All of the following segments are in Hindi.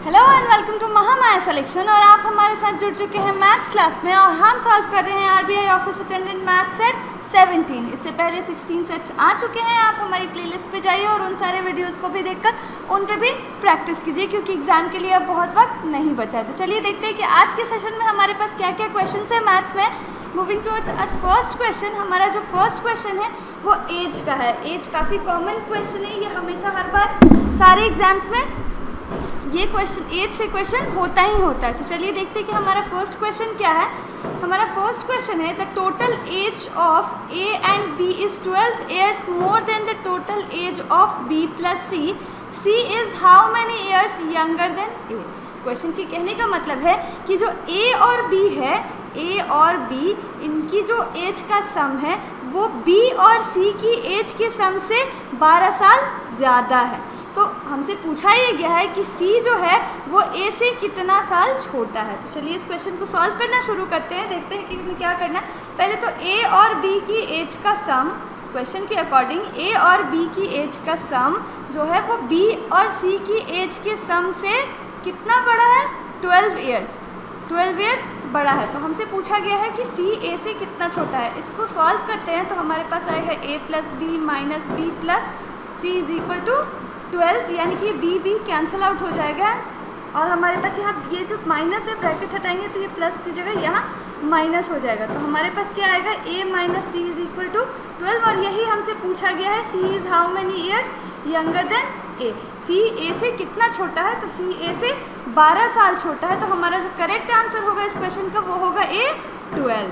Hello and welcome to Mahamaya selection. और आप हमारे साथ जुड़ चुके हैं मैथ्स क्लास में और हम सॉल्व कर रहे हैं RBI office attendant maths set 17। इससे पहले 16 सेट्स आ चुके हैं। आप हमारी प्लेलिस्ट पे जाइए और उन सारे वीडियोस को भी देखकर उन पे भी प्रैक्टिस कीजिए, क्योंकि एग्जाम के लिए अब बहुत वक्त नहीं बचा है। तो चलिए देखते हैं कि आज के सेशन में हमारे पास क्या क्या क्वेश्चन है मैथ्स में। Moving towards our first question. हमारा जो फर्स्ट क्वेश्चन है वो एज का है। एज काफ़ी कॉमन क्वेश्चन है, ये हमेशा हर बार सारे एग्जाम्स में ये क्वेश्चन एज से क्वेश्चन होता ही होता है। तो चलिए देखते हैं कि हमारा फर्स्ट क्वेश्चन क्या है। हमारा फर्स्ट क्वेश्चन है the total age of A and B is 12 years more than the total age of B plus C. C is how many years younger than A. Question की कहने का मतलब है कि जो ए और बी है, ए और बी इनकी जो एज का सम है वो बी और सी की एज के सम से 12 साल ज़्यादा है। तो हमसे पूछा ये गया है कि सी जो है वो ए से कितना साल छोटा है। तो चलिए इस क्वेश्चन को सॉल्व करना शुरू करते हैं। देखते हैं कि हमें क्या करना है। पहले तो ए और बी की एज का सम, क्वेश्चन के अकॉर्डिंग ए और बी की एज का सम जो है वो बी और सी की एज के सम से कितना बड़ा है? 12 ईयर्स। 12 ईयर्स बड़ा है। तो हमसे पूछा गया है कि सी ए से कितना छोटा है। इसको सॉल्व करते हैं तो हमारे पास आएगा A plus B minus B plus C is equal to 12, यानी कि बी बी कैंसिल आउट हो जाएगा और हमारे पास यहाँ ये जो माइनस है ब्रैकेट हटाएंगे तो ये प्लस की जगह यहाँ माइनस हो जाएगा। तो हमारे पास क्या आएगा? A minus C is equal to 12। और यही हमसे पूछा गया है C is how many years younger than A. C A से कितना छोटा है? तो सी ए से 12 साल छोटा है। तो हमारा जो करेक्ट आंसर होगा इस क्वेश्चन का वो होगा ए 12।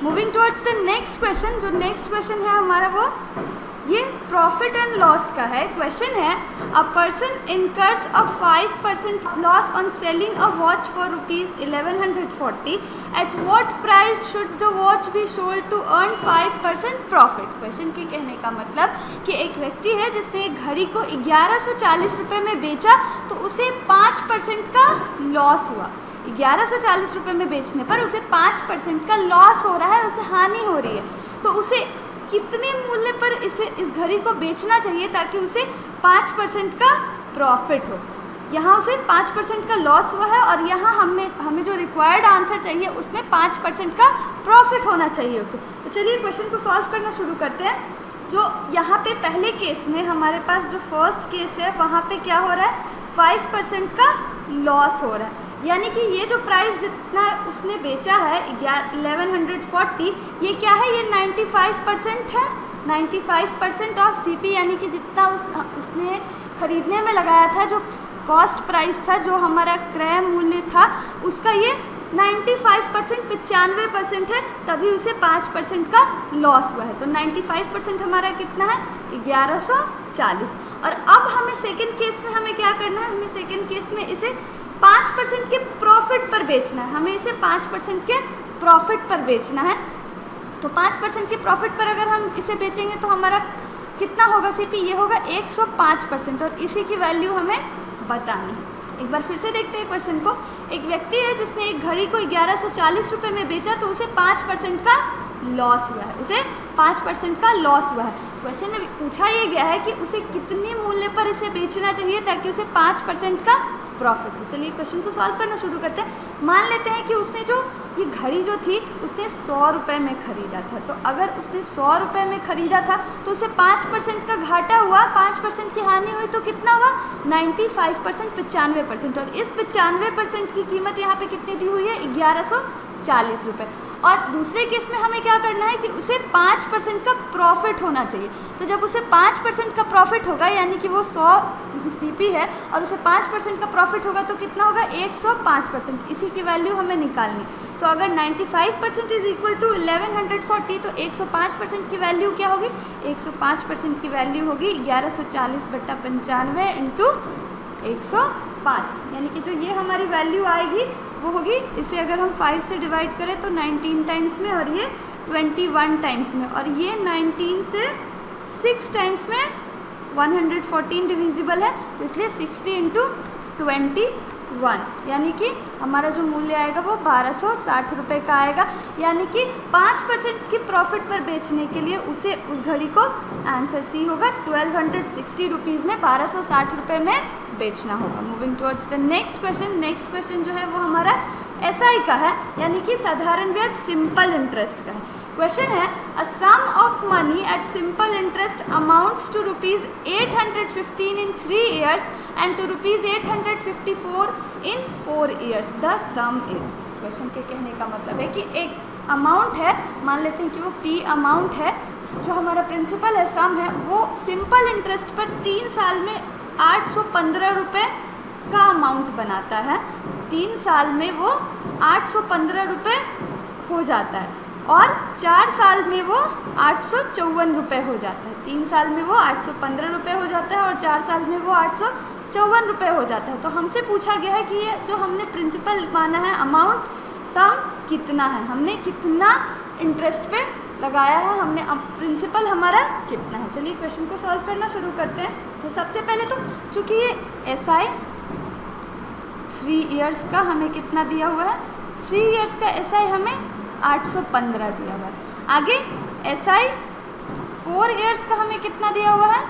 Moving towards the next question. जो नेक्स्ट क्वेश्चन है हमारा वो ये प्रॉफिट एंड लॉस का है। क्वेश्चन है a person incurs a 5% loss on selling a watch for ₹1140। At what price should the watch be sold to earn 5% profit. Question के कहने का मतलब कि एक व्यक्ति है जिसने एक घड़ी को 1140 रुपये में बेचा तो उसे 5% का लॉस हुआ। 1140 रुपये में बेचने पर उसे 5% का लॉस हो रहा है, उसे हानि हो रही है। तो उसे कितने मूल्य पर इस घड़ी को बेचना चाहिए ताकि उसे 5% का प्रॉफिट हो? यहाँ उसे 5% का लॉस हुआ है और यहाँ हमें जो रिक्वायर्ड आंसर चाहिए उसमें 5% का प्रॉफिट होना चाहिए उसे। तो चलिए क्वेश्चन को सॉल्व करना शुरू करते हैं। जो यहाँ पे पहले केस में हमारे पास जो फर्स्ट केस है वहाँ पे क्या हो रहा है? 5% का लॉस हो रहा है, यानी कि ये जो प्राइस जितना उसने बेचा है 1140, ये क्या है? ये 95% है। 95% ऑफ सीपी, यानी कि जितना उसने खरीदने में लगाया था, जो कॉस्ट प्राइस था, जो हमारा क्रय मूल्य था, उसका ये 95% 95% है, तभी उसे 5% का लॉस हुआ है। तो 95% हमारा कितना है? 1140। और अब हमें सेकेंड केस में हमें क्या करना है? हमें सेकेंड केस में इसे 5% के प्रॉफिट पर बेचना है। हमें इसे 5% के प्रॉफिट पर बेचना है। तो 5% के प्रॉफिट पर अगर हम इसे बेचेंगे तो हमारा कितना होगा सीपी? ये होगा 105% और इसी की वैल्यू हमें बतानी है। एक बार फिर से देखते हैं क्वेश्चन को। एक व्यक्ति है जिसने एक घड़ी को 1140 रुपये में बेचा तो उसे 5% का लॉस हुआ है। उसे 5% का लॉस हुआ है। क्वेश्चन में पूछा ये गया है कि उसे कितने मूल्य पर इसे बेचना चाहिए ताकि उसे 5% का प्रॉफिट हो। चलिए क्वेश्चन को सॉल्व करना शुरू करते हैं। मान लेते हैं कि उसने जो ये घड़ी जो थी उसने 100 रुपये में ख़रीदा था। तो अगर उसने 100 रुपये में ख़रीदा था तो उसे 5% का घाटा हुआ, 5% की हानि हुई, तो कितना हुआ? 95% 95%। और इस 95% की कीमत यहाँ पे कितनी दी हुई है? 1140 रुपये। और दूसरे केस में हमें क्या करना है कि उसे 5% का प्रॉफिट होना चाहिए। तो जब उसे 5% का प्रॉफिट होगा, यानी कि वो 100 सीपी है और उसे 5% का प्रॉफिट होगा तो कितना होगा? 105%। इसी की वैल्यू हमें निकालनी। सो अगर 95% इज इक्वल टू 1140 तो 105% की वैल्यू क्या होगी? 105% की वैल्यू होगी 1140/95 इंटू 105, यानी कि जो ये हमारी वैल्यू आएगी वो होगी, इसे अगर हम 5 से डिवाइड करें तो 19 टाइम्स में और ये 21 टाइम्स में, और ये 19 से 6 टाइम्स में 114 डिविजिबल है, तो इसलिए 60 इंटू 20 1, यानी कि हमारा जो मूल्य आएगा वो 1260 रुपये का आएगा। यानी कि 5% की प्रॉफिट पर बेचने के लिए उसे उस घड़ी को आंसर सी होगा 1260 रुपीज़ में 1260 रुपये में बेचना होगा। Moving towards the next question. Next question जो है वो हमारा एसआई का है, यानी कि साधारण ब्याज सिंपल इंटरेस्ट का है। क्वेश्चन है a sum of money at simple interest amounts to rupees 815 in 3 years and to rupees 854 in 4 years। The sum is. Question के कहने का मतलब है कि एक अमाउंट है, मान लेते हैं कि वो पी अमाउंट है, जो हमारा प्रिंसिपल है, सम है, वो सिंपल इंटरेस्ट पर 3 साल में 815 रुपये का अमाउंट बनाता है। 3 साल में वो 815 रुपये हो जाता है और 4 साल में वो 854 रुपये हो जाता है। 3 साल में वो 815 रुपये हो जाता है और 4 साल में वो 854 रुपये हो जाता है। तो हमसे पूछा गया है कि ये जो हमने प्रिंसिपल माना है अमाउंट, सम कितना है, हमने कितना इंटरेस्ट पे लगाया है, हमने प्रिंसिपल हमारा कितना है। चलिए क्वेश्चन को सॉल्व करना शुरू करते हैं। तो सबसे पहले तो चूँकि ये एसआई 3 years का हमें कितना दिया हुआ है, 3 years का एसआई हमें 815 दिया हुआ है। आगे एसआई 4 years का हमें कितना दिया हुआ है,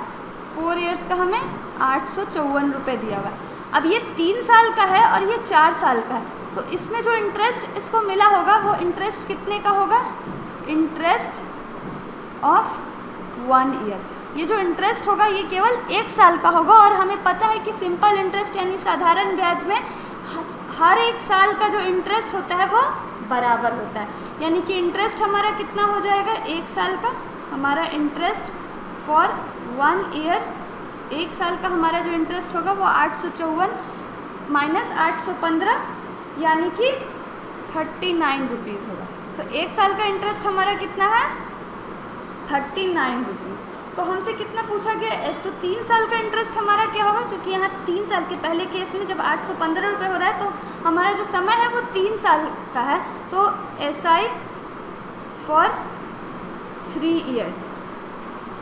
4 years का हमें 854 रुपये दिया हुआ है। अब ये 3 साल का है और ये 4 साल का है, तो इसमें जो इंटरेस्ट इसको मिला होगा वो इंटरेस्ट कितने का होगा, इंटरेस्ट ऑफ 1 year। ये जो इंटरेस्ट होगा ये केवल 1 साल का होगा और हमें पता है कि सिंपल इंटरेस्ट यानी साधारण ब्याज में हर 1 साल का जो इंटरेस्ट होता है वो बराबर होता है। यानी कि इंटरेस्ट हमारा कितना हो जाएगा, 1 साल का हमारा इंटरेस्ट फॉर 1 year, 1 साल का हमारा जो इंटरेस्ट होगा वो 854 माइनस 815 यानी कि 39 रुपीज़ होगा। सो 1 साल का इंटरेस्ट हमारा कितना है, 39 रुपीज़। तो हमसे कितना पूछा गया, तो 3 साल का इंटरेस्ट हमारा क्या होगा, क्योंकि यहाँ 3 साल के पहले केस में जब 815 रुपये हो रहा है तो हमारा जो समय है वो 3 साल का है। तो एसआई फॉर 3 years,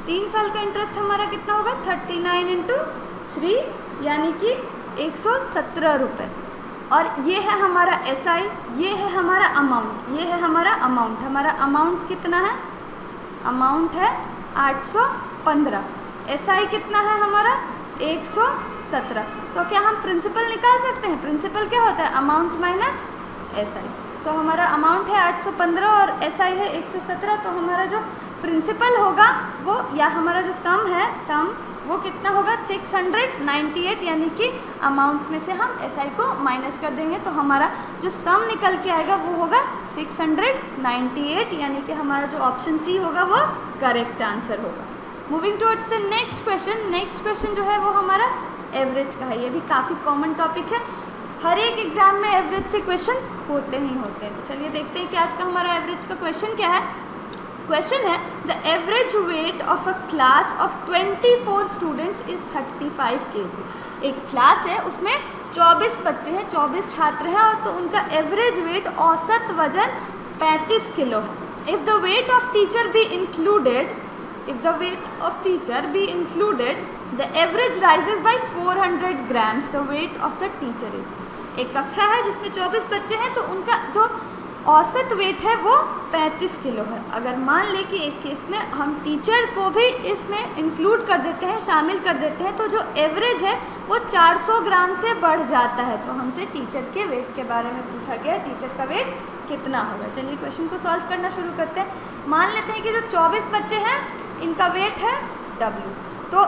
3 साल का इंटरेस्ट हमारा कितना होगा, 39 इंटू 3 यानी कि 117 रुपये। और ये है हमारा एसआई, ये है हमारा अमाउंट, ये है हमारा अमाउंट। हमारा अमाउंट कितना है, अमाउंट है 815, एसआई कितना है हमारा 117। तो क्या हम प्रिंसिपल निकाल सकते हैं, प्रिंसिपल क्या होता है, अमाउंट माइनस एसआई। सो हमारा अमाउंट है 815 और एसआई है 117, तो हमारा जो प्रिंसिपल होगा वो, या हमारा जो सम है, सम वो कितना होगा 698, यानी कि अमाउंट में से हम एसआई को माइनस कर देंगे तो हमारा जो सम निकल के आएगा वो होगा 698, यानी कि हमारा जो ऑप्शन सी होगा वो करेक्ट आंसर होगा। Moving towards the next question. Next question जो है वो हमारा एवरेज का है। ये भी काफ़ी कॉमन टॉपिक है, हर एक एग्जाम में एवरेज से क्वेश्चंस होते ही होते हैं। तो चलिए देखते हैं कि आज का हमारा एवरेज का क्वेश्चन क्या है। क्वेश्चन है the average weight of a class of 24 students is 35 kg। एक क्लास है उसमें 24 बच्चे हैं, 24 छात्र हैं और तो उनका एवरेज वेट, औसत वजन 35 किलो है। If the weight of teacher be included, if the weight of teacher be included, the average rises by 400 grams, the weight of the teacher is। एक कक्षा है जिसमें 24 बच्चे हैं तो उनका जो औसत वेट है वो 35 किलो है। अगर मान लें कि एक केस में हम टीचर को भी इसमें इंक्लूड कर देते हैं, शामिल कर देते हैं, तो जो एवरेज है वो 400 ग्राम से बढ़ जाता है। तो हमसे टीचर के वेट के बारे में पूछा गया, टीचर का वेट कितना होगा। चलिए क्वेश्चन को सॉल्व करना शुरू करते हैं। मान लेते हैं कि जो 24 बच्चे हैं इनका वेट है W, तो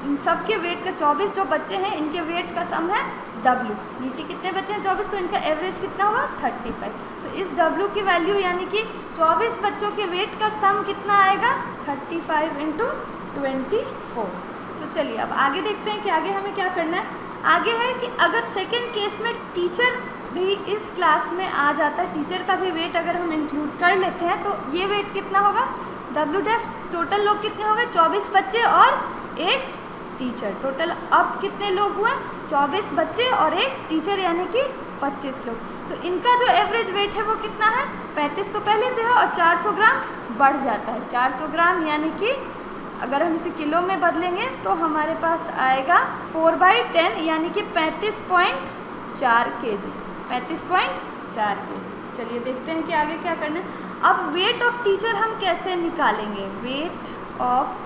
इन सब के वेट का 24 जो बच्चे हैं इनके वेट का सम है W। नीचे कितने बच्चे हैं 24, तो इनका एवरेज कितना हुआ 35। तो इस W की वैल्यू यानी कि 24 बच्चों के वेट का सम कितना आएगा 35 इंटू 24। तो चलिए अब आगे देखते हैं कि आगे हमें क्या करना है। आगे है कि अगर सेकेंड केस में टीचर भी इस क्लास में आ जाता है, टीचर का भी वेट अगर हम इंक्लूड कर लेते हैं तो ये वेट कितना होगा W डैश। टोटल लोग कितने हो गए 24 बच्चे और एक टीचर। टोटल अब कितने लोग हुए 24 बच्चे और एक टीचर यानी कि 25 लोग। तो इनका जो एवरेज वेट है वो कितना है 35 तो पहले से है और 400 ग्राम बढ़ जाता है। 400 ग्राम यानी कि अगर हम इसे किलो में बदलेंगे तो हमारे पास आएगा 4/10 यानी कि 35.4 kg, 35.4 kg। चलिए देखते हैं कि आगे क्या करना है। अब वेट ऑफ टीचर हम कैसे निकालेंगे, वेट ऑफ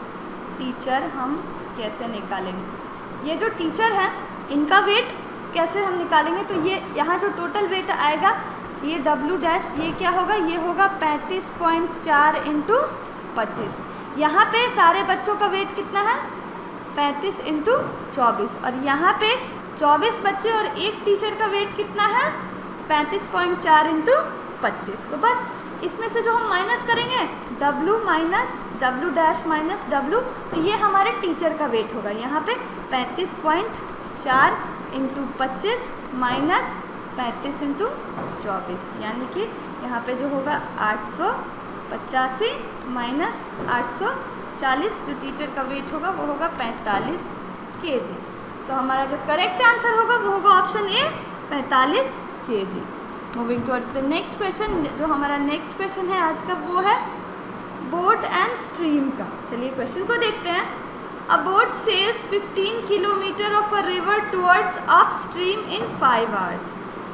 टीचर हम कैसे निकालेंगे। ये जो टीचर है इनका वेट कैसे हम निकालेंगे, तो ये यहाँ जो टोटल वेट आएगा ये W डैश, ये क्या होगा, ये होगा 35.4 इंटू 25। यहाँ पे सारे बच्चों का वेट कितना है 35 इंटू 24, और यहाँ पे 24 बच्चे और एक टीचर का वेट कितना है 35.4 इंटू 25। तो बस इसमें से जो हम माइनस करेंगे W minus W dash minus W, तो ये हमारे टीचर का वेट होगा। यहाँ पे 35.4 इंटू 25 माइनस 35 इंटू 24, यानी कि यहाँ पे जो होगा 885 माइनस 840, जो टीचर का वेट होगा वो होगा 45 kg। सो हमारा जो करेक्ट आंसर होगा वो होगा option A 45 kg। Moving towards the next question, जो हमारा नेक्स्ट क्वेश्चन है आज का वो है बोट एंड स्ट्रीम का। चलिए क्वेश्चन को देखते हैं। A boat sails 15 kilometre of a river towards upstream in 5 hours.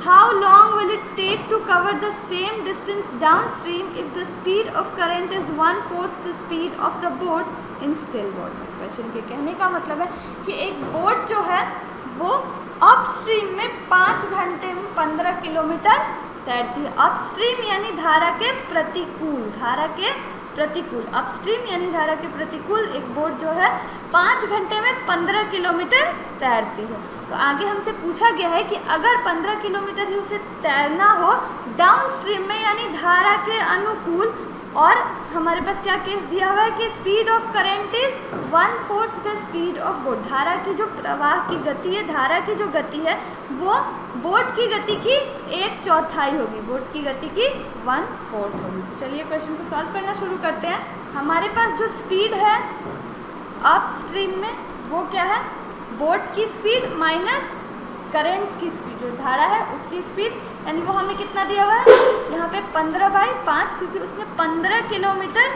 How long will it take to cover the same distance downstream if the speed of current is 1/4 the speed of the boat in still water? Question के कहने का मतलब है कि एक बोट जो है वो अपस्ट्रीम में 5 घंटे में 15 किलोमीटर तैरती है। अपस्ट्रीम यानी धारा के प्रतिकूल, धारा के प्रतिकूल, अपस्ट्रीम यानी धारा के प्रतिकूल एक बोट जो है 5 घंटे में 15 किलोमीटर तैरती है। तो आगे हमसे पूछा गया है कि अगर 15 किलोमीटर ही उसे तैरना हो डाउनस्ट्रीम में यानी धारा के अनुकूल, और हमारे पास क्या केस दिया हुआ है कि speed of current is 1/4 the speed of boat, धारा की जो प्रवाह की गति है, धारा की जो गति है वो बोट की गति की 1/4 होगी, बोट की गति की 1/4 होगी। तो चलिए क्वेश्चन को सॉल्व करना शुरू करते हैं। हमारे पास जो स्पीड है अपस्ट्रीम में वो क्या है, बोट की स्पीड माइनस करंट की स्पीड, जो धारा है उसकी स्पीड, यानी वो हमें कितना दिया हुआ है यहाँ पे 15/5, क्योंकि उसने 15 किलोमीटर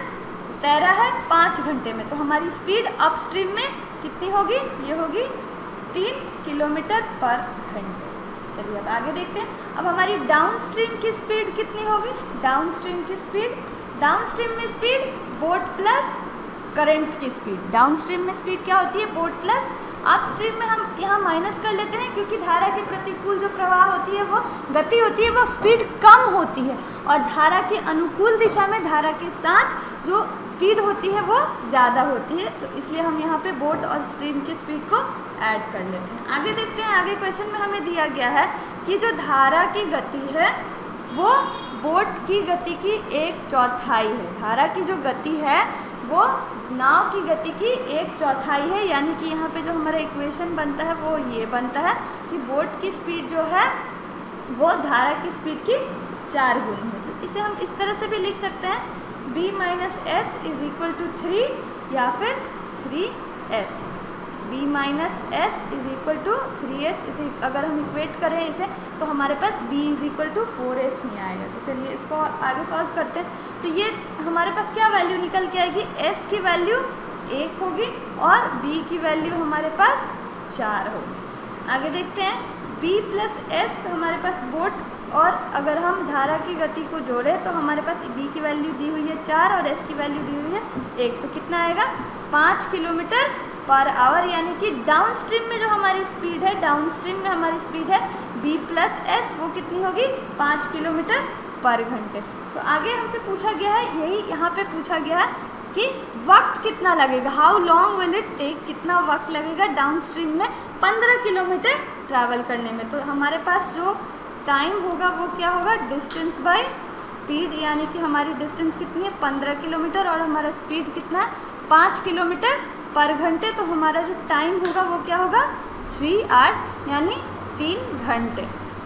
तैरा है 5 घंटे में। तो हमारी स्पीड अपस्ट्रीम में कितनी होगी, ये होगी 3 किलोमीटर पर घंटे। चलिए अब आगे देखते हैं। अब हमारी डाउनस्ट्रीम की स्पीड कितनी होगी, डाउनस्ट्रीम की स्पीड, डाउनस्ट्रीम में स्पीड बोट प्लस करंट की स्पीड, डाउनस्ट्रीम में स्पीड क्या होती है बोट प्लस, अपस्ट्रीम में हम यहाँ माइनस कर लेते हैं क्योंकि धारा के प्रतिकूल जो प्रवाह होती है वो गति होती है वो स्पीड कम होती है, और धारा के अनुकूल दिशा में धारा के साथ जो स्पीड होती है वो ज़्यादा होती है। तो इसलिए हम यहाँ पे बोट और स्ट्रीम की स्पीड को ऐड कर लेते हैं। आगे देखते हैं। आगे क्वेश्चन में हमें दिया गया है कि जो धारा की गति है वो बोट की गति की 1/4 है, धारा की जो गति है वो नाव की गति की 1/4 है, यानी कि यहाँ पे जो हमारा इक्वेशन बनता है वो ये बनता है कि बोट की स्पीड जो है वो धारा की स्पीड की 4 गुना है। तो इसे हम इस तरह से भी लिख सकते हैं b minus S is equal to 3 या फिर 3s, b minus S is equal to 3s। इसे अगर हम इक्वेट करें इसे तो हमारे पास b is equal to 4s नहीं आएगा। तो चलिए इसको आगे सॉल्व करते हैं। तो ये हमारे पास क्या वैल्यू निकल के आएगी, s की वैल्यू 1 होगी और b की वैल्यू हमारे पास 4 होगी। आगे देखते हैं b प्लस एस हमारे पास बोट, और अगर हम धारा की गति को जोड़ें तो हमारे पास b की वैल्यू दी हुई है 4 और s की वैल्यू दी हुई है 1, तो कितना आएगा 5 किलोमीटर पर आवर, यानी कि डाउनस्ट्रीम में जो हमारी स्पीड है, डाउनस्ट्रीम में हमारी स्पीड है b प्लस एस, वो कितनी होगी 5 किलोमीटर पर घंटे। तो आगे हमसे पूछा गया है, यही यहाँ पे पूछा गया है कि वक्त कितना लगेगा, how long will it take, कितना वक्त लगेगा डाउनस्ट्रीम में 15 किलोमीटर ट्रैवल करने में। तो हमारे पास जो टाइम होगा वो क्या होगा, डिस्टेंस बाय स्पीड, यानी कि हमारी डिस्टेंस कितनी है 15 किलोमीटर और हमारा स्पीड कितना है 5 किलोमीटर पर घंटे। तो हमारा जो टाइम होगा वो क्या होगा 3 आवर्स, यानी 3 घंटे।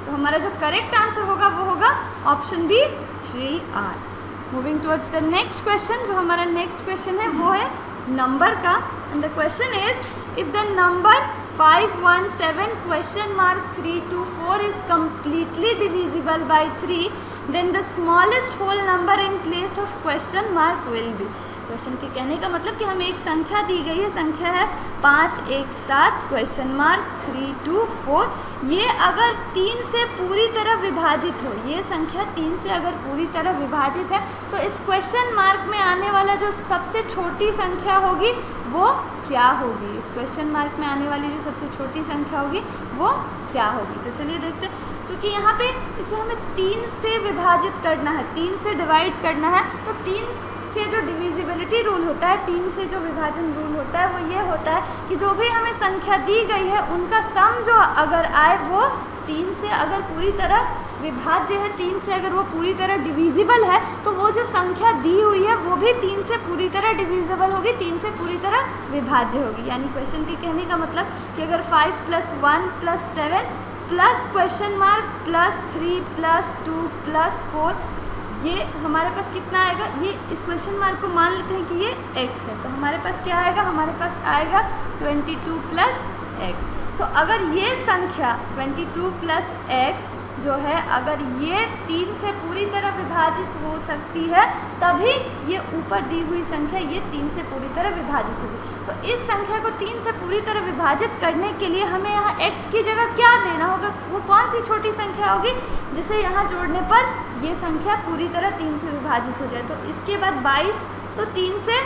तो हमारा जो करेक्ट आंसर होगा वो होगा option B 3 hour. Moving towards the next question, जो हमारा नेक्स्ट क्वेश्चन है वो है नंबर का, and the question is if the number 517 question mark 324 is completely divisible by 3, then the smallest whole number in place of question mark will be। Question के कहने का मतलब कि हमें एक संख्या दी गई है, संख्या है 5 1 7 क्वेश्चन मार्क 3 2 4। ये अगर 3 से पूरी तरह विभाजित हो, ये संख्या 3 से अगर पूरी तरह विभाजित है तो इस क्वेश्चन मार्क में आने वाला जो सबसे छोटी संख्या होगी वो क्या होगी। इस क्वेश्चन मार्क में आने वाली जो सबसे छोटी संख्या होगी वो क्या होगी। तो चलिए देखते हैं। क्योंकि यहाँ पे इसे हमें 3 से विभाजित करना है, 3 से डिवाइड करना है, तो 3 से जो डिविजिबिलिटी रूल होता है, 3 से जो विभाजन रूल होता है वो ये होता है कि जो भी हमें संख्या दी गई है उनका सम जो अगर आए वो 3 से अगर पूरी तरह विभाज्य है, 3 से अगर वो पूरी तरह डिविजिबल है तो वो जो संख्या दी हुई है वो भी 3 से पूरी तरह डिविजिबल होगी, 3 से पूरी तरह विभाज्य होगी। यानी क्वेश्चन के कहने का मतलब कि अगर 5 + 1 + 7 प्लस क्वेश्चन मार्क +3 +2 +4, ये हमारे पास कितना आएगा, ये इस क्वेश्चन मार्क को मान लेते हैं कि ये x है, तो हमारे पास क्या आएगा, हमारे पास आएगा 22 + x। तो अगर ये संख्या 22 + x जो है अगर ये 3 से पूरी तरह विभाजित हो सकती है तभी ये ऊपर दी हुई संख्या ये 3 से पूरी तरह विभाजित होगी। तो इस संख्या को 3 से पूरी तरह विभाजित करने के लिए हमें यहाँ x की जगह क्या देना होगा, वो कौन सी छोटी संख्या होगी जिसे यहाँ जोड़ने पर ये संख्या पूरी तरह 3 से विभाजित हो जाए। तो इसके बाद 22 तो 3 से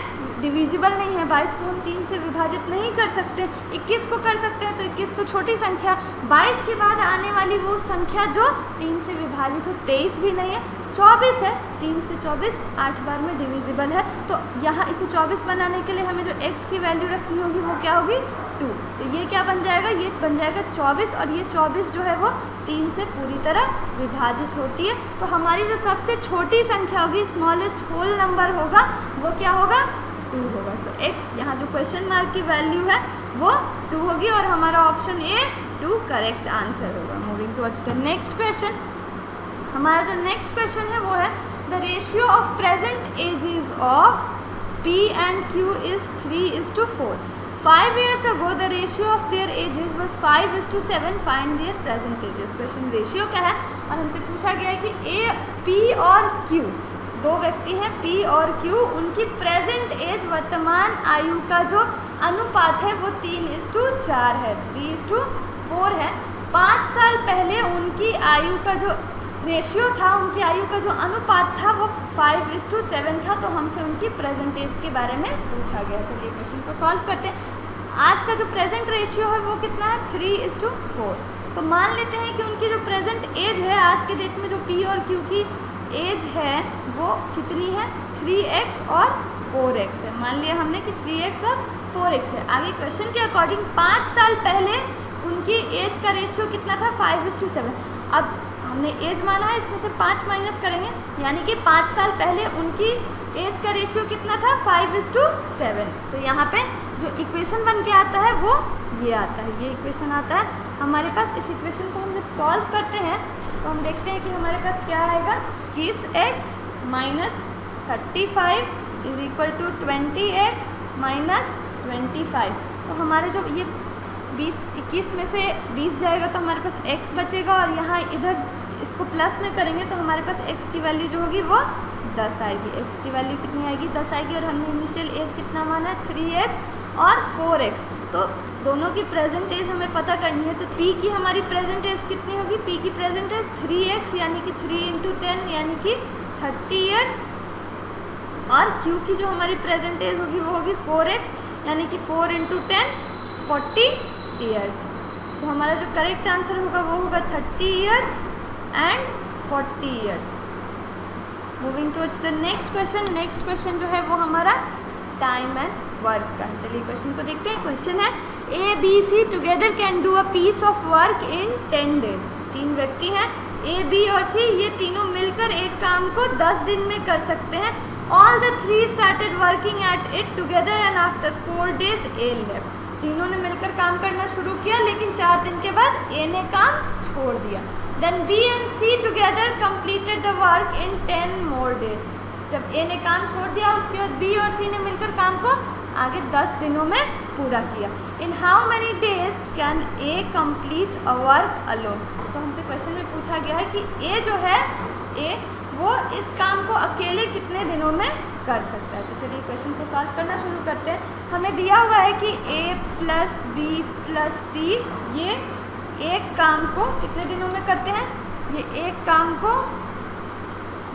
डिविजिबल नहीं है, 22 को हम 3 से विभाजित नहीं कर सकते, 21 को कर सकते हैं, तो 21 तो छोटी संख्या। 22 के बाद आने वाली वो संख्या जो 3 से विभाजित हो, 23 भी नहीं है, 24 है, 3 से 24 8 बार में डिविजिबल है। तो यहाँ इसे 24 बनाने के लिए हमें जो x की वैल्यू रखनी होगी वो क्या होगी 2। तो ये क्या बन जाएगा, ये बन जाएगा 24, और ये 24 जो है वो 3 से पूरी तरह विभाजित होती है। तो हमारी जो सबसे छोटी संख्या होगी, स्मॉलेस्ट होल नंबर होगा, वो क्या होगा 2 होगा। सो एक यहाँ जो क्वेश्चन मार्क की वैल्यू है वो 2 होगी और हमारा ऑप्शन ए 2 करेक्ट आंसर होगा। Moving towards the next question. हमारा जो नेक्स्ट क्वेश्चन है वो है the ratio of present ages of P and Q is 3:4. 5 years ago the ratio of their ages was 5:7. Find their present ages. Question ratio क्या है और हमसे पूछा गया है कि P और Q दो व्यक्ति हैं, P और Q, उनकी प्रेजेंट एज वर्तमान आयु का जो अनुपात है वो 3:4 है, 3:4 है। 5 साल पहले उनकी आयु का जो रेशियो था, उनकी आयु का जो अनुपात था वो 5:7 था। तो हमसे उनकी प्रेजेंट एज के बारे में पूछा गया। चलिए क्वेश्चन को सॉल्व करते हैं। आज का जो प्रेजेंट रेशियो है वो कितना है 3:4। तो मान लेते हैं कि उनकी जो प्रेजेंट एज है आज के डेट में जो P और Q की एज है वो कितनी है 3x और 4x है। मान लिया हमने कि 3x और 4x है। आगे क्वेश्चन के अकॉर्डिंग 5 साल पहले उनकी एज का रेशियो कितना था 5:7। अब हमने एज माना है, इसमें से 5 माइनस करेंगे, यानी कि 5 साल पहले उनकी एज का रेशियो कितना था 5:7। तो यहाँ पे जो इक्वेशन बन के आता है वो ये आता है, ये इक्वेशन आता है हमारे पास। इस इक्वेशन को हम जब सॉल्व करते हैं तो हम देखते हैं कि हमारे पास क्या आएगा कि इस x - 35 = 20x - 25। तो हमारे जो ये 21 में से 20 जाएगा तो हमारे पास x बचेगा, और यहाँ इधर इसको प्लस में करेंगे तो हमारे पास x की वैल्यू जो होगी वो 10 आएगी। x की वैल्यू कितनी आएगी 10 आएगी, और हमने इनिशियल एज कितना माना है 3x और 4x। तो दोनों की प्रेजेंट एज हमें पता करनी है। तो P की हमारी प्रेजेंट एज कितनी होगी, P की प्रेजेंट एज 3x यानी कि 3 × 10 यानी कि 30 ईयर्स, और Q की जो हमारी प्रेजेंट एज होगी वो होगी 4x यानी कि 4 × 10 40 ईयर्स। तो हमारा जो करेक्ट आंसर होगा वो होगा 30 years and 40 years. Moving towards the next question. Next question जो है वो हमारा टाइम एंड वर्क का है। चलिए क्वेश्चन को देखते हैं। क्वेश्चन है ABC together can do a piece of work in 10 days. 3 व्यक्ति हैं A, B और C, ये तीनों मिलकर एक काम को 10 दिन में कर सकते हैं। All the 3 started working at it together and after 4 days A left. तीनों ने मिलकर काम करना शुरू किया, लेकिन 4 दिन के बाद A ने काम छोड़ दिया। Then B and C together completed the work in 10 more days. जब A ने काम छोड़ दिया उसके बाद B और C ने मिलकर काम को आगे 10 दिनों में पूरा किया। In how many days can A complete a work alone? So हमसे क्वेश्चन में पूछा गया है कि A जो है A वो इस काम को अकेले कितने दिनों में कर सकता है। तो चलिए क्वेश्चन को सॉल्व करना शुरू करते हैं। हमें दिया हुआ है कि a प्लस बी प्लस सी ये एक काम को कितने दिनों में करते हैं, ये एक काम को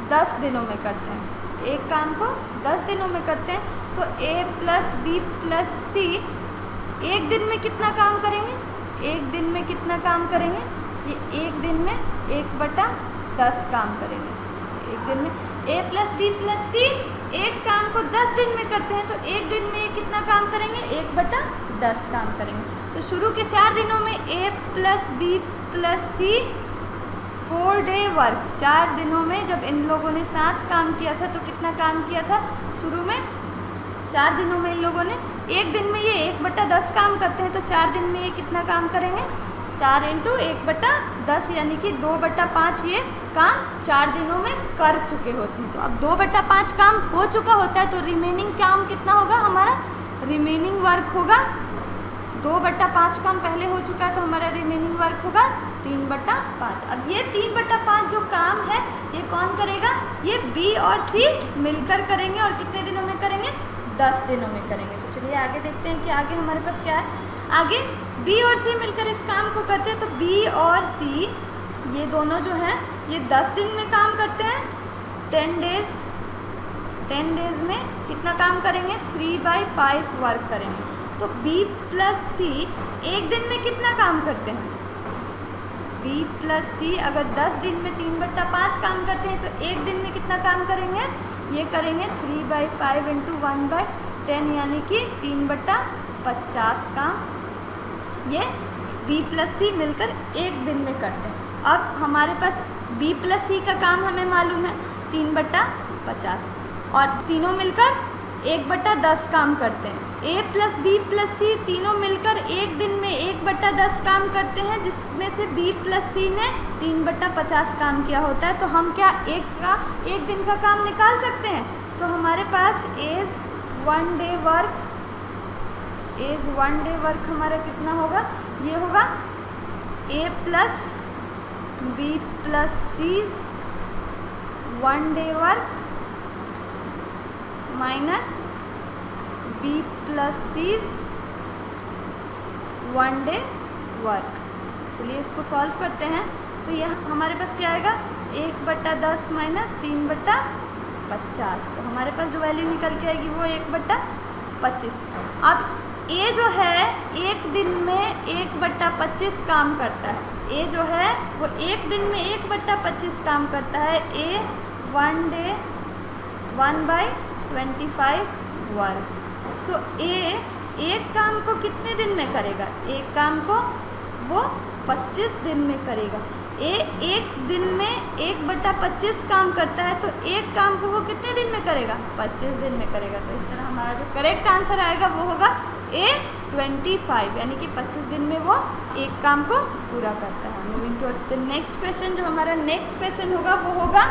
10 दिनों में करते हैं, एक काम को 10 दिनों में करते हैं। तो a प्लस बी प्लस सी एक दिन में कितना काम करेंगे, एक दिन में कितना काम करेंगे, ये एक दिन में 1/10 काम करेंगे। एक दिन में a प्लस बी प्लस सी एक काम को 10 दिन में करते हैं, तो एक दिन में कितना काम करेंगे, 1/10 काम करेंगे। तो शुरू के 4 दिनों में a plus B plus C 4 day work, 4 दिनों में जब इन लोगों ने साथ काम किया था तो कितना काम किया था, शुरू में 4 दिनों में इन लोगों ने, एक दिन में ये 1/10 काम करते हैं, तो 4 दिन में ये कितना काम करेंगे, 4 × 1/10 यानी कि 2/5 ये काम 4 दिनों में कर चुके होते हैं। तो अब 2/5 काम हो चुका होता है, तो रिमेनिंग काम कितना होगा हमारा, रिमेनिंग वर्क होगा 2/5 काम पहले हो चुका है, तो हमारा रिमेनिंग वर्क होगा 3/5। अब ये 3/5 जो काम है ये कौन करेगा, ये बी और सी मिलकर करेंगे, और कितने दिनों में करेंगे, 10 दिनों में करेंगे। तो चलिए आगे देखते हैं कि आगे हमारे पास क्या है। आगे बी और सी मिलकर इस काम को करते हैं, तो बी और सी ये दोनों जो हैं ये 10 दिन में काम करते हैं, 10 डेज में कितना काम करेंगे, 3/5 वर्क करेंगे। तो B प्लस सी एक दिन में कितना काम करते हैं, B प्लस सी अगर 10 दिन में 3/5 काम करते हैं, तो एक दिन में कितना काम करेंगे, ये करेंगे 3/5 × 1/10 यानी कि 3/50 काम ये B प्लस सी मिलकर एक दिन में करते हैं। अब हमारे पास B प्लस सी का काम हमें मालूम है 3/50, और तीनों मिलकर 1/10 काम करते हैं। A प्लस बी प्लस सी तीनों मिलकर एक दिन में 1/10 काम करते हैं, जिसमें से B प्लस सी ने 3/50 काम किया होता है। तो हम क्या एक दिन का काम निकाल सकते हैं। सो हमारे पास एज 1 डे वर्क हमारा कितना होगा, ये होगा A plus B plus C's 1 day work minus B plus C's 1 day work. चलिए इसको सॉल्व करते हैं। तो यह हमारे पास क्या आएगा, 1/10 माइनस 3/50। तो हमारे पास जो वैल्यू निकल के आएगी वो 1/25। अब A जो है एक दिन में 1/25 काम करता है, A जो है वो एक दिन में 1/25 काम करता है। A 1 day 1/25 work. So A एक काम को कितने दिन में करेगा, एक काम को वो 25 दिन में करेगा। A एक दिन में 1/25 काम करता है, तो एक काम को वो कितने दिन में करेगा, 25 दिन में करेगा। तो इस तरह हमारा जो करेक्ट आंसर आएगा वो होगा A 25, यानी कि 25 दिन में वो एक काम को पूरा करता है। Moving towards the next question, जो हमारा नेक्स्ट क्वेश्चन होगा वो होगा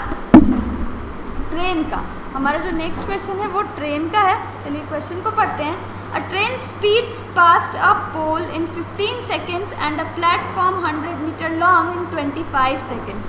ट्रेन का। हमारा जो नेक्स्ट क्वेश्चन है वो ट्रेन का है। चलिए क्वेश्चन को पढ़ते हैं। A train speeds past a pole in 15 seconds and a platform 100 metre long in 25 seconds।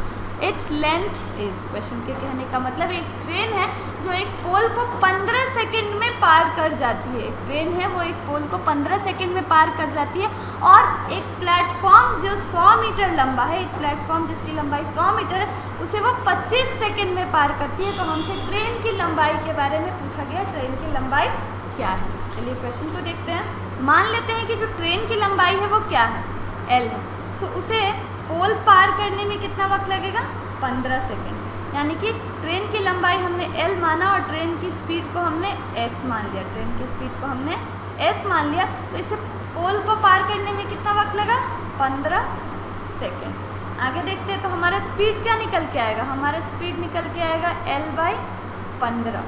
Its length is. Question के कहने का मतलब एक ट्रेन है जो एक पोल को 15 सेकंड में पार कर जाती है। एक ट्रेन है वो एक पोल को 15 सेकंड में पार कर जाती है, और एक प्लेटफॉर्म जो 100 मीटर लंबा है, एक प्लेटफॉर्म जिसकी लंबाई 100 मीटर है, उसे वो 25 सेकंड में पार करती है। तो हमसे ट्रेन की लंबाई के बारे में पूछा गया, ट्रेन की लंबाई क्या है। चलिए क्वेश्चन को देखते हैं। मान लेते हैं कि जो ट्रेन की लंबाई है वो क्या है, L है। सो उसे पोल पार करने में कितना वक्त लगेगा, 15 सेकंड। यानी कि ट्रेन की लंबाई हमने L माना और ट्रेन की स्पीड को हमने S मान लिया, ट्रेन की स्पीड को हमने S मान लिया। तो इसे पोल को पार करने में कितना वक्त लगा, 15 सेकंड। आगे देखते हैं तो हमारा स्पीड क्या निकल के आएगा, हमारा स्पीड निकल के आएगा L/15।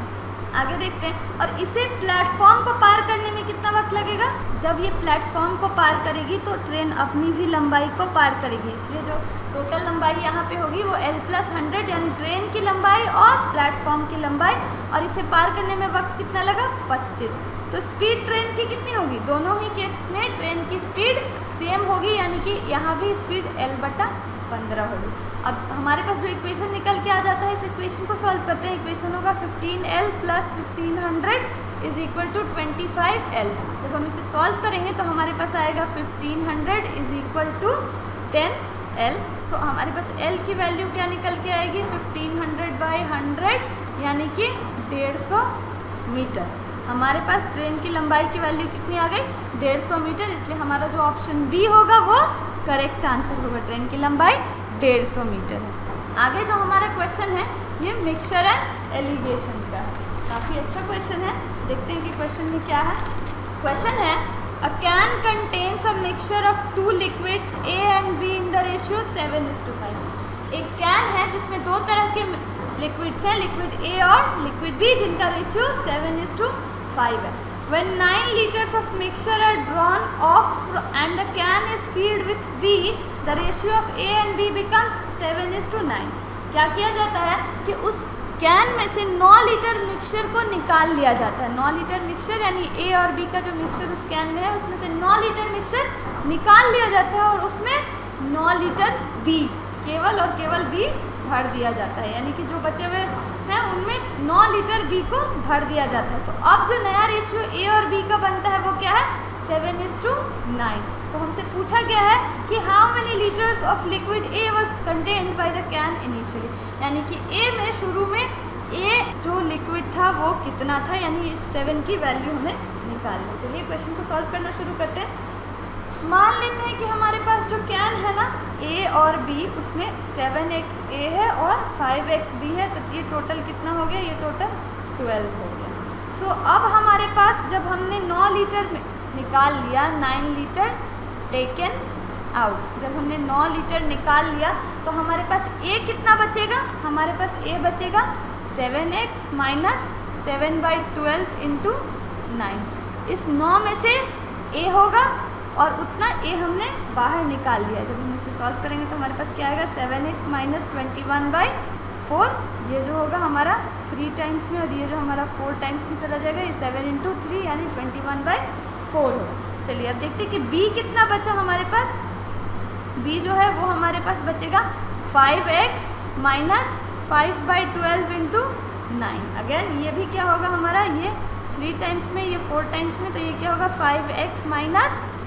आगे देखते हैं। और इसे प्लेटफॉर्म को पार करने में कितना वक्त लगेगा, जब ये प्लेटफॉर्म को पार करेगी तो ट्रेन अपनी भी लंबाई को पार करेगी, इसलिए जो टोटल लंबाई यहाँ पे होगी वो L+100 यानी ट्रेन की लंबाई और प्लेटफॉर्म की लंबाई। और इसे पार करने में वक्त कितना लगा, 25। तो स्पीड ट्रेन की कितनी होगी, दोनों ही केस में ट्रेन की स्पीड सेम होगी, यानी कि यहाँ भी स्पीड L/15 15 हो गई। अब हमारे पास जो इक्वेशन निकल के आ जाता है, इस इक्वेशन को सॉल्व करते हैं। इक्वेशन होगा 15L + 1500 = 25L। जब हम इसे सॉल्व करेंगे तो हमारे पास आएगा 1500 = 10L। सो हमारे पास L की वैल्यू क्या निकल के आएगी, 1500/100 यानी कि 150 मीटर। हमारे पास ट्रेन की लंबाई की वैल्यू कितनी आ गई, 150 मीटर, इसलिए हमारा जो ऑप्शन बी होगा वो करेक्ट आंसर होगा। ट्रेन की लंबाई 150 मीटर है। आगे जो हमारा क्वेश्चन है ये मिक्सचर एंड एलिगेशन का है। काफ़ी अच्छा क्वेश्चन है, देखते हैं कि क्वेश्चन में क्या है। क्वेश्चन है a can contains a mixture of 2 liquids A and B in the ratio 7:5। एक कैन है जिसमें 2 तरह के लिक्विड्स हैं, लिक्विड A और लिक्विड B, जिनका रेशियो 7:5 है। When 9 liters of mixture are drawn off and the can is filled with B, the ratio of A and B becomes 7:9। क्या किया जाता है कि उस कैन में से 9 लीटर मिक्सचर को निकाल लिया जाता है। 9 लीटर मिक्सचर यानी A और B का जो मिक्सचर उस कैन में है, उसमें से 9 लीटर मिक्सचर निकाल लिया जाता है और उसमें 9 लीटर B, केवल और केवल B भर दिया जाता है। यानी कि जो बचे हुए हैं उनमें 9 लीटर B को भर दिया जाता है। तो अब जो नया रेशियो A और B का बनता है वो क्या है, 7:9। तो हमसे पूछा गया है कि how many litres of liquid A was contained by the can initially, यानी कि A में शुरू में A जो लिक्विड था वो कितना था, यानी इस 7 की वैल्यू हमें निकालनी। चलिए क्वेश्चन को सॉल्व करना शुरू करते हैं। मान लेते हैं कि हमारे पास जो कैन है ना A और B, उसमें 7x A है और 5x B है, तो ये टोटल कितना हो गया, ये टोटल 12 हो गया। तो अब हमारे पास जब हमने 9 लीटर निकाल लिया, 9 लीटर टेकन आउट, जब हमने 9 लीटर निकाल लिया तो हमारे पास A कितना बचेगा, हमारे पास A बचेगा 7x - 7/12 × 9। इस 9 में से A होगा और उतना A हमने बाहर निकाल लिया। जब हम इसे सॉल्व करेंगे तो हमारे पास क्या आएगा, 7x - 21/4, ये जो होगा हमारा 3 टाइम्स में और ये जो हमारा 4 टाइम्स में चला जाएगा, ये 7 × 3 यानी 21/4 होगा। चलिए अब देखते हैं कि B कितना बचा हमारे पास। B जो है वो हमारे पास बचेगा 5x - 5/12 × 9। अगेन ये भी क्या होगा हमारा, ये 3 टाइम्स में, ये 4 टाइम्स में, तो ये क्या होगा 5x -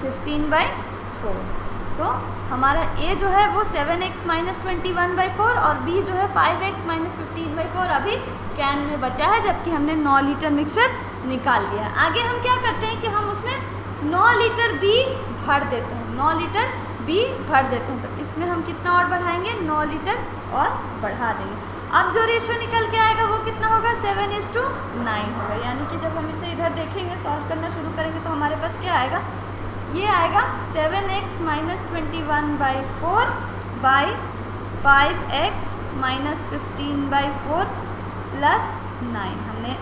15/4। सो हमारा A जो है वो 7x - 21/4 और B जो है 5x - 15/4 अभी कैन में बचा है, जबकि हमने 9 लीटर मिक्सचर निकाल लिया। आगे हम क्या करते हैं कि हम उसमें 9 लीटर B भर देते हैं, 9 लीटर B भर देते हैं। तो इसमें हम कितना और बढ़ाएंगे, 9 लीटर और बढ़ा देंगे। अब जो रेशियो निकल के आएगा वो कितना होगा, 7:9 होगा। यानी कि जब हम इसे इधर देखेंगे, सॉल्व करना शुरू करेंगे तो हमारे पास क्या आएगा, ये आएगा 7x - 21/4 / 5x - 15/4 + 9। हमने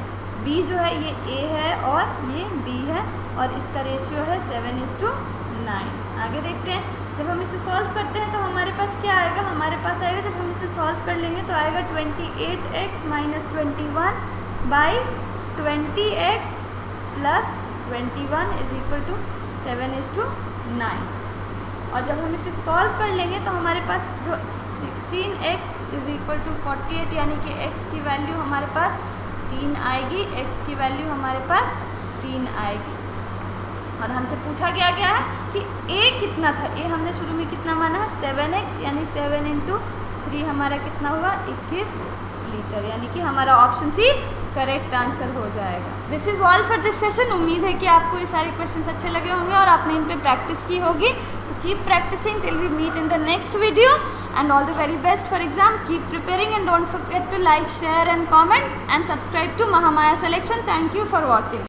B जो है ये A है और ये B है और इसका रेशियो है 7:9। आगे देखते हैं, जब हम इसे सॉल्व करते हैं तो हमारे पास क्या आएगा, हमारे पास आएगा, जब हम इसे सॉल्व कर लेंगे तो आएगा 28x - 21/20x + 21 = 7:9। और जब हम इसे सॉल्व कर लेंगे तो हमारे पास जो 16x = 48, यानी कि x की वैल्यू हमारे पास 3 आएगी, x की वैल्यू हमारे पास 3 आएगी। और हमसे पूछा गया है कि A कितना था, A हमने शुरू में कितना माना है, 7x, यानी 7 × 3 हमारा कितना हुआ, 21 लीटर, यानी कि हमारा ऑप्शन सी करेक्ट आंसर हो जाएगा। This is all for this session. उम्मीद है कि आपको ये सारे क्वेश्चंस अच्छे लगे होंगे और आपने इन पे प्रैक्टिस की होगी। So keep practising till we meet in the next video and all the very best for exam. Keep preparing and don't forget to like, share and comment and subscribe to Mahamaya Selection. Thank you for watching.